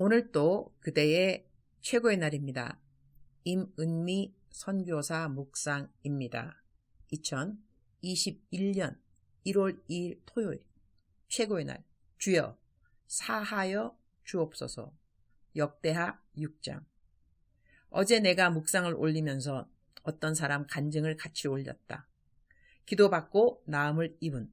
오늘 또 그대의 최고의 날입니다. 임은미 선교사 묵상입니다. 2021년 1월 2일 토요일 최고의 날 주여 사하여 주옵소서. 역대하 6장. 어제 내가 묵상을 올리면서 어떤 사람 간증을 같이 올렸다. 기도받고 나음을 입은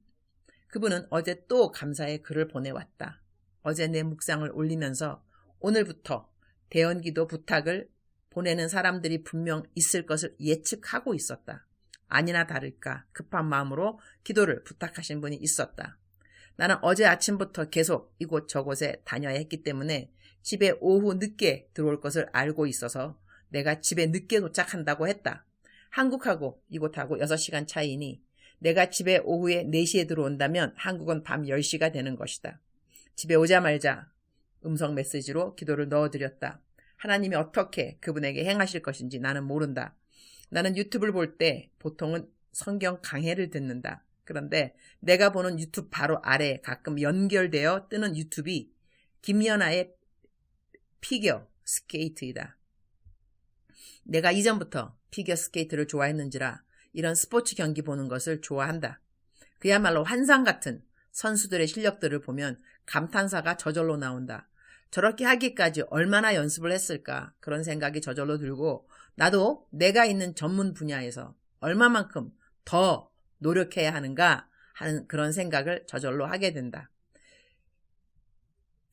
그분은 어제 또 감사의 글을 보내왔다. 어제 내 묵상을 올리면서 오늘부터 대언기도 부탁을 보내는 사람들이 분명 있을 것을 예측하고 있었다. 아니나 다를까 급한 마음으로 기도를 부탁하신 분이 있었다. 나는 어제 아침부터 계속 이곳 저곳에 다녀야 했기 때문에 집에 오후 늦게 들어올 것을 알고 있어서 내가 집에 늦게 도착한다고 했다. 한국하고 이곳하고 6시간 차이니 내가 집에 오후에 4시에 들어온다면 한국은 밤 10시가 되는 것이다. 집에 오자마자 음성 메시지로 기도를 넣어드렸다. 하나님이 어떻게 그분에게 행하실 것인지 나는 모른다. 나는 유튜브를 볼 때 보통은 성경 강해를 듣는다. 그런데 내가 보는 유튜브 바로 아래에 가끔 연결되어 뜨는 유튜브이 김연아의 피겨 스케이트이다. 내가 이전부터 피겨 스케이트를 좋아했는지라 이런 스포츠 경기 보는 것을 좋아한다. 그야말로 환상 같은 선수들의 실력들을 보면 감탄사가 저절로 나온다. 저렇게 하기까지 얼마나 연습을 했을까 그런 생각이 저절로 들고 나도 내가 있는 전문 분야에서 얼마만큼 더 노력해야 하는가 하는 그런 생각을 저절로 하게 된다.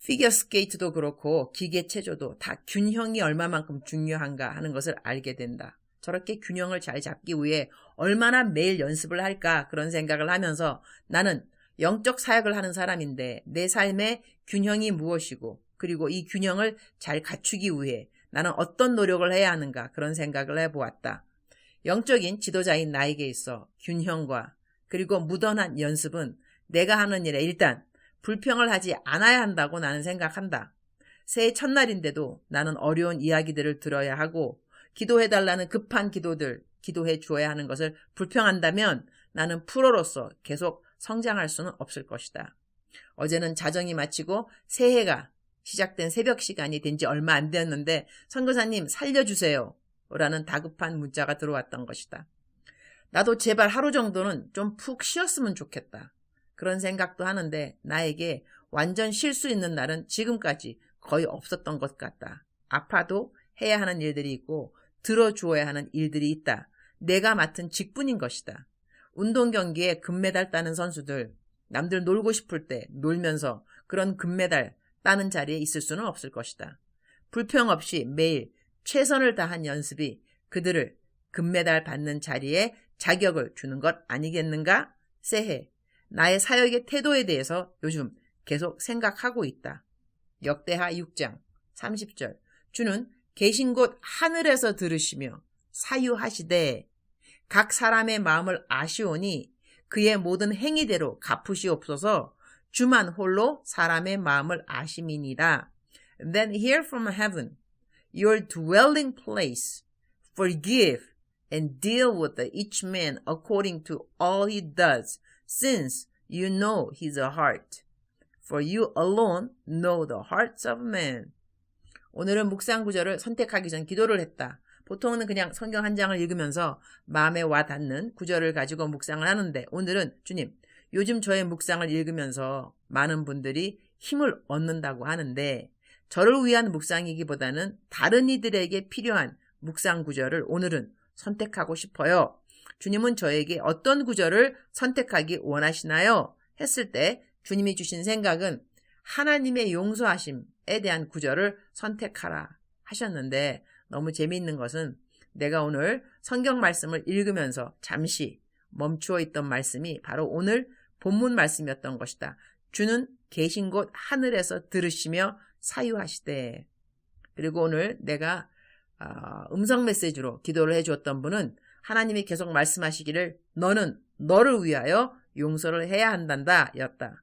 피겨스케이트도 그렇고 기계체조도 다 균형이 얼마만큼 중요한가 하는 것을 알게 된다. 저렇게 균형을 잘 잡기 위해 얼마나 매일 연습을 할까 그런 생각을 하면서 나는 영적 사역을 하는 사람인데 내 삶의 균형이 무엇이고 그리고 이 균형을 잘 갖추기 위해 나는 어떤 노력을 해야 하는가 그런 생각을 해보았다. 영적인 지도자인 나에게 있어 균형과 그리고 무던한 연습은 내가 하는 일에 일단 불평을 하지 않아야 한다고 나는 생각한다. 새해 첫날인데도 나는 어려운 이야기들을 들어야 하고 기도해달라는 급한 기도들 기도해 주어야 하는 것을 불평한다면 나는 프로로서 계속 성장할 수는 없을 것이다. 어제는 자정이 마치고 새해가 시작된 새벽 시간이 된 지 얼마 안 되었는데 선교사님 살려주세요 라는 다급한 문자가 들어왔던 것이다. 나도 제발 하루 정도는 좀 푹 쉬었으면 좋겠다. 그런 생각도 하는데 나에게 완전 쉴 수 있는 날은 지금까지 거의 없었던 것 같다. 아파도 해야 하는 일들이 있고 들어주어야 하는 일들이 있다. 내가 맡은 직분인 것이다. 운동 경기에 금메달 따는 선수들, 남들 놀고 싶을 때 놀면서 그런 금메달 따는 자리에 있을 수는 없을 것이다. 불평 없이 매일 최선을 다한 연습이 그들을 금메달 받는 자리에 자격을 주는 것 아니겠는가? 새해 나의 사역의 태도에 대해서 요즘 계속 생각하고 있다. 역대하 6장 30절 주는 계신 곳 하늘에서 들으시며 사유하시되 각 사람의 마음을 아시오니 그의 모든 행위대로 갚으시옵소서. 주만 홀로 사람의 마음을 아심이니라. Then hear from heaven, your dwelling place, forgive and deal with each man according to all he does, since you know his heart. For you alone know the hearts of men. 오늘은 묵상 구절을 선택하기 전 기도를 했다. 보통은 그냥 성경 한 장을 읽으면서 마음에 와 닿는 구절을 가지고 묵상을 하는데 오늘은 주님, 요즘 저의 묵상을 읽으면서 많은 분들이 힘을 얻는다고 하는데 저를 위한 묵상이기보다는 다른 이들에게 필요한 묵상 구절을 오늘은 선택하고 싶어요. 주님은 저에게 어떤 구절을 선택하기 원하시나요? 했을 때 주님이 주신 생각은 하나님의 용서하심에 대한 구절을 선택하라 하셨는데 너무 재미있는 것은 내가 오늘 성경 말씀을 읽으면서 잠시 멈추어 있던 말씀이 바로 오늘 본문 말씀이었던 것이다. 주는 계신 곳 하늘에서 들으시며 사유하시되. 그리고 오늘 내가 음성 메시지로 기도를 해주었던 분은 하나님이 계속 말씀하시기를 너는 너를 위하여 용서를 해야 한단다 였다.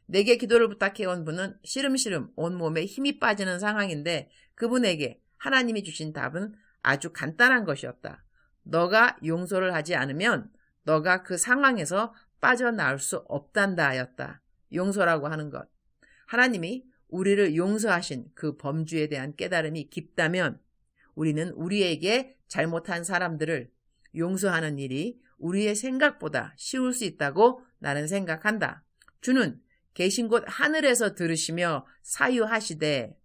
내게 기도를 부탁해온 분은 시름시름 온몸에 힘이 빠지는 상황인데 그분에게 하나님이 주신 답은 아주 간단한 것이었다. 너가 용서를 하지 않으면 너가 그 상황에서 빠져나올 수 없단다 하였다. 용서라고 하는 것. 하나님이 우리를 용서하신 그 범주에 대한 깨달음이 깊다면 우리는 우리에게 잘못한 사람들을 용서하는 일이 우리의 생각보다 쉬울 수 있다고 나는 생각한다. 주는 계신 곳 하늘에서 들으시며 사유하시되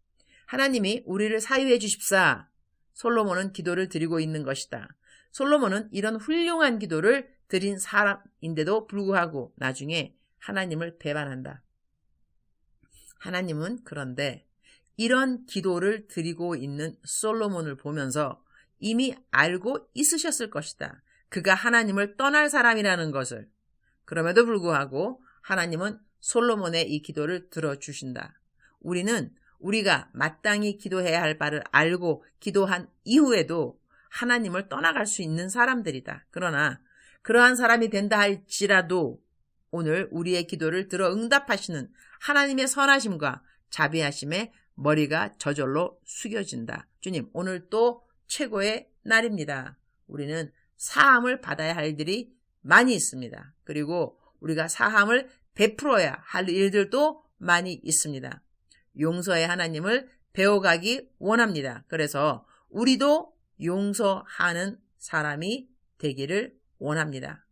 하나님이 우리를 사유해 주십사. 솔로몬은 기도를 드리고 있는 것이다. 솔로몬은 이런 훌륭한 기도를 드린 사람인데도 불구하고 나중에 하나님을 배반한다. 하나님은 그런데 이런 기도를 드리고 있는 솔로몬을 보면서 이미 알고 있으셨을 것이다. 그가 하나님을 떠날 사람이라는 것을. 그럼에도 불구하고 하나님은 솔로몬의 이 기도를 들어주신다. 우리는 우리가 마땅히 기도해야 할 바를 알고 기도한 이후에도 하나님을 떠나갈 수 있는 사람들이다. 그러나 그러한 사람이 된다 할지라도 오늘 우리의 기도를 들어 응답하시는 하나님의 선하심과 자비하심에 머리가 저절로 숙여진다. 주님, 오늘 또 최고의 날입니다. 우리는 사함을 받아야 할 일들이 많이 있습니다. 그리고 우리가 사함을 베풀어야 할 일들도 많이 있습니다. 용서의 하나님을 배워가기 원합니다. 그래서 우리도 용서하는 사람이 되기를 원합니다.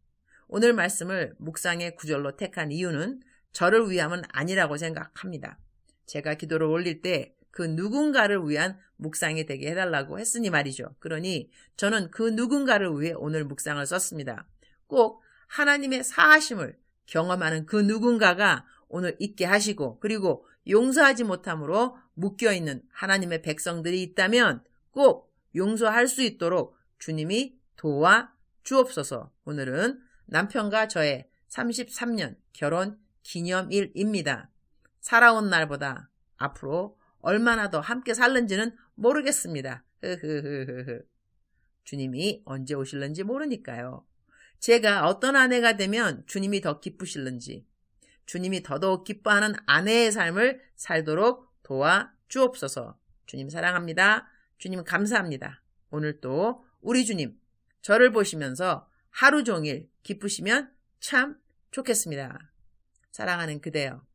오늘 말씀을 묵상의 구절로 택한 이유는 저를 위함은 아니라고 생각합니다. 제가 기도를 올릴 때 그 누군가를 위한 묵상이 되게 해달라고 했으니 말이죠. 그러니 저는 그 누군가를 위해 오늘 묵상을 썼습니다. 꼭 하나님의 사하심을 경험하는 그 누군가가 오늘 있게 하시고 그리고 용서하지 못함으로 묶여있는 하나님의 백성들이 있다면 꼭 용서할 수 있도록 주님이 도와 주옵소서. 오늘은 남편과 저의 33년 결혼 기념일입니다. 살아온 날보다 앞으로 얼마나 더 함께 살는지는 모르겠습니다. 주님이 언제 오실는지 모르니까요. 제가 어떤 아내가 되면 주님이 더 기쁘실는지 주님이 더더욱 기뻐하는 아내의 삶을 살도록 도와 주옵소서. 주님 사랑합니다. 주님 감사합니다. 오늘 또 우리 주님 저를 보시면서 하루 종일 기쁘시면 참 좋겠습니다. 사랑하는 그대여.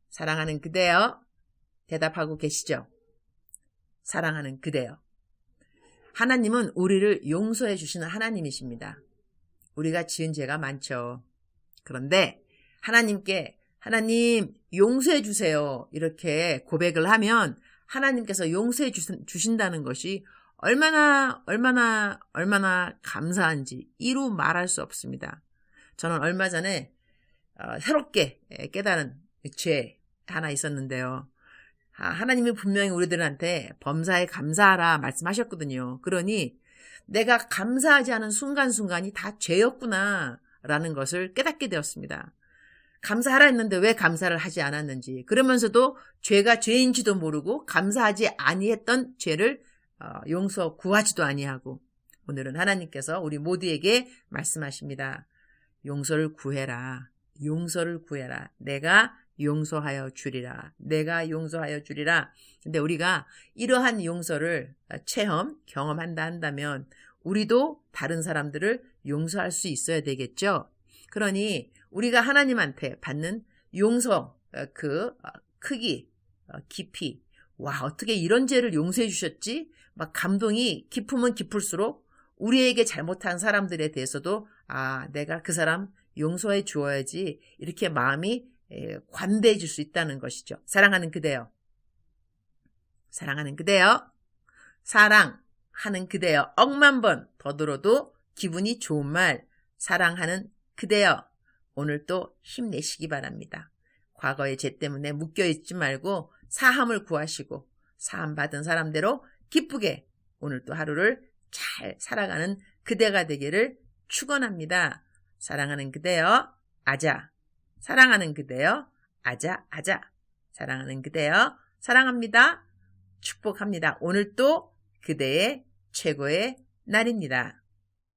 사랑하는 그대여. 대답하고 계시죠? 사랑하는 그대여. 하나님은 우리를 용서해 주시는 하나님이십니다. 우리가 지은 죄가 많죠. 그런데 하나님께 하나님 용서해 주세요. 이렇게 고백을 하면 하나님께서 용서해 주신다는 것이 얼마나 감사한지 이루 말할 수 없습니다. 저는 얼마 전에 새롭게 깨달은 죄 하나 있었는데요. 하나님이 분명히 우리들한테 범사에 감사하라 말씀하셨거든요. 그러니 내가 감사하지 않은 순간순간이 다 죄였구나 라는 것을 깨닫게 되었습니다. 감사하라 했는데 왜 감사를 하지 않았는지, 그러면서도 죄가 죄인지도 모르고 감사하지 아니했던 죄를 용서 구하지도 아니하고, 오늘은 하나님께서 우리 모두에게 말씀하십니다. 용서를 구해라. 용서를 구해라. 내가 용서하여 주리라. 내가 용서하여 주리라. 근데 우리가 이러한 용서를 경험한다 한다면 우리도 다른 사람들을 용서할 수 있어야 되겠죠. 그러니 우리가 하나님한테 받는 용서 그 크기, 깊이, 와 어떻게 이런 죄를 용서해 주셨지? 막 감동이 깊으면 깊을수록 우리에게 잘못한 사람들에 대해서도 내가 그 사람 용서해 주어야지 이렇게 마음이 관대해질 수 있다는 것이죠. 사랑하는 그대여. 사랑하는 그대여. 사랑하는 그대여. 억만 번 더 들어도 기분이 좋은 말. 사랑하는 그대여. 오늘 또 힘내시기 바랍니다. 과거의 죄 때문에 묶여있지 말고 사함을 구하시고 사함 받은 사람대로 기쁘게 오늘 또 하루를 잘 살아가는 그대가 되기를 축원합니다. 사랑하는 그대여. 아자. 사랑하는 그대여. 아자 아자. 사랑하는 그대여. 사랑합니다. 축복합니다. 오늘 또 그대의 최고의 날입니다.